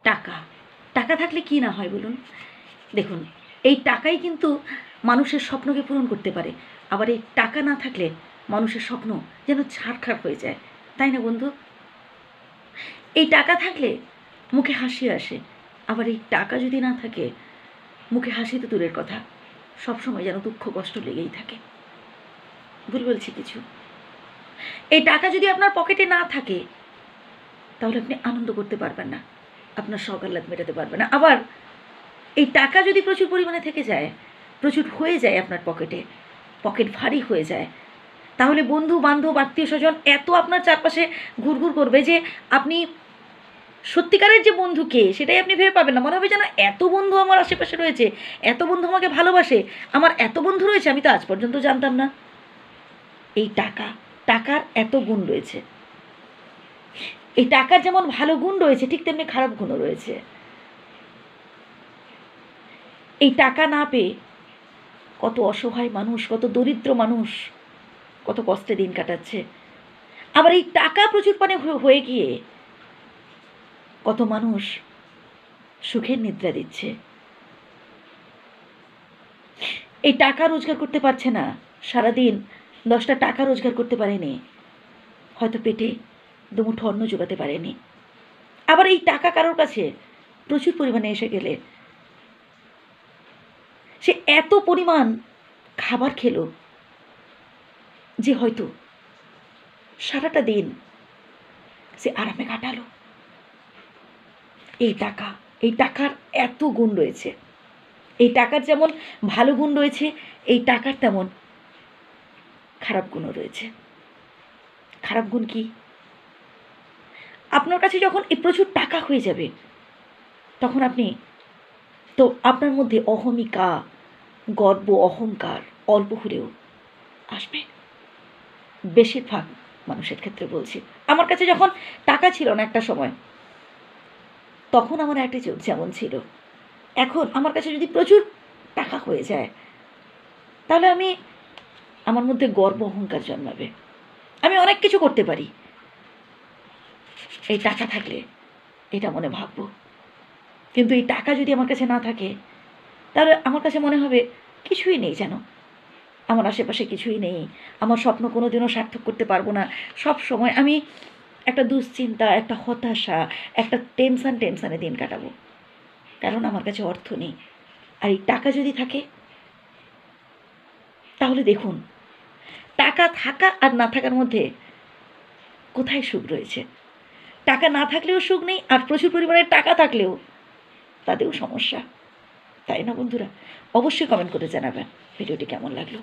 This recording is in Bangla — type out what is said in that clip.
টাকা টাকা থাকলে কি না হয় বলুন। দেখুন, এই টাকাই কিন্তু মানুষের স্বপ্নকে পূরণ করতে পারে, আবার এই টাকা না থাকলে মানুষের স্বপ্ন যেন ছাড়খাড় হয়ে যায়, তাই না বন্ধু? এই টাকা থাকলে মুখে হাসি আসে, আবার এই টাকা যদি না থাকে মুখে হাসি তো দূরের কথা, সবসময় যেন দুঃখ কষ্ট লেগেই থাকে। ভুল বলছি কিছু? এই টাকা যদি আপনার পকেটে না থাকে তাহলে আপনি আনন্দ করতে পারবেন না, আপনার শখ আহ্লাদ মেটাতে পারবেন না। আবার এই টাকা যদি প্রচুর পরিমাণে থেকে যায়, প্রচুর হয়ে যায় আপনার পকেটে, পকেট ভারী হয়ে যায়, তাহলে বন্ধু বান্ধব আত্মীয় স্বজন এত আপনার চারপাশে ঘুরঘুর করবে যে আপনি সত্যিকারের যে বন্ধু কে সেটাই আপনি ভেবে পাবেন না। মনে হবে যেন এত বন্ধু আমার আশেপাশে রয়েছে, এত বন্ধু আমাকে ভালোবাসে, আমার এত বন্ধু রয়েছে, আমি তো আজ পর্যন্ত জানতাম না। এই টাকার এত গুণ রয়েছে। এই টাকার যেমন ভালো গুণ রয়েছে ঠিক তেমনি খারাপ গুণও রয়েছে। এই টাকা না পেয়ে কত অসহায় মানুষ, কত দরিদ্র মানুষ কত কষ্টে দিন কাটাচ্ছে। আবার এই টাকা প্রচুর হয়ে গিয়ে কত মানুষ সুখের নিদ্রা দিচ্ছে। এই টাকা রোজগার করতে পারছে না, সারাদিন 10টা টাকা রোজগার করতে পারেনি, হয়তো পেটে দুমুঠো অন্ন জোগাতে পারেনি। আবার এই টাকা কারোর কাছে প্রচুর পরিমাণে এসে গেলে সে এত পরিমাণ খাবার খেলো যে হয়তো সারাটা দিন সে আরামে কাটালো। এই টাকার এত গুণ রয়েছে। এই টাকার যেমন ভালো গুণ রয়েছে, এই টাকার তেমন খারাপ গুণও রয়েছে। খারাপ গুণ কি? আপনার কাছে যখন এই প্রচুর টাকা হয়ে যাবে তখন আপনার মধ্যে অহমিকা, গর্ব, অহংকার অল্প হলেও আসবে। বেশিরভাগ মানুষের ক্ষেত্রে বলছি। আমার কাছে যখন টাকা ছিল না একটা সময়, তখন আমার অ্যাটিটিউড যেমন ছিল, এখন আমার কাছে যদি প্রচুর টাকা হয়ে যায় তাহলে আমার মধ্যে গর্ব অহংকার জন্মাবে। আমি অনেক কিছু করতে পারি, এই টাকা থাকলে এটা মনে ভাববো। কিন্তু এই টাকা যদি আমার কাছে না থাকে তাহলে আমার কাছে মনে হবে কিছুই নেই, যেন আমার আশেপাশে কিছুই নেই, আমার স্বপ্ন কোনো দিনও সার্থক করতে পারবো না। সব সময় আমি একটা দুশ্চিন্তা, একটা হতাশা, একটা টেনশানে দিন কাটাবো, কারণ আমার কাছে অর্থ নেই। আর এই টাকা যদি থাকে তাহলে দেখুন, টাকা থাকা আর না থাকার মধ্যে কোথায় সুখ রয়েছে। টাকা না থাকলেও সুখ নেই, আর প্রচুর পরিমাণে টাকা থাকলেও তাতেও সমস্যা, তাই না বন্ধুরা? অবশ্যই কমেন্ট করে জানাবেন ভিডিওটি কেমন লাগলো।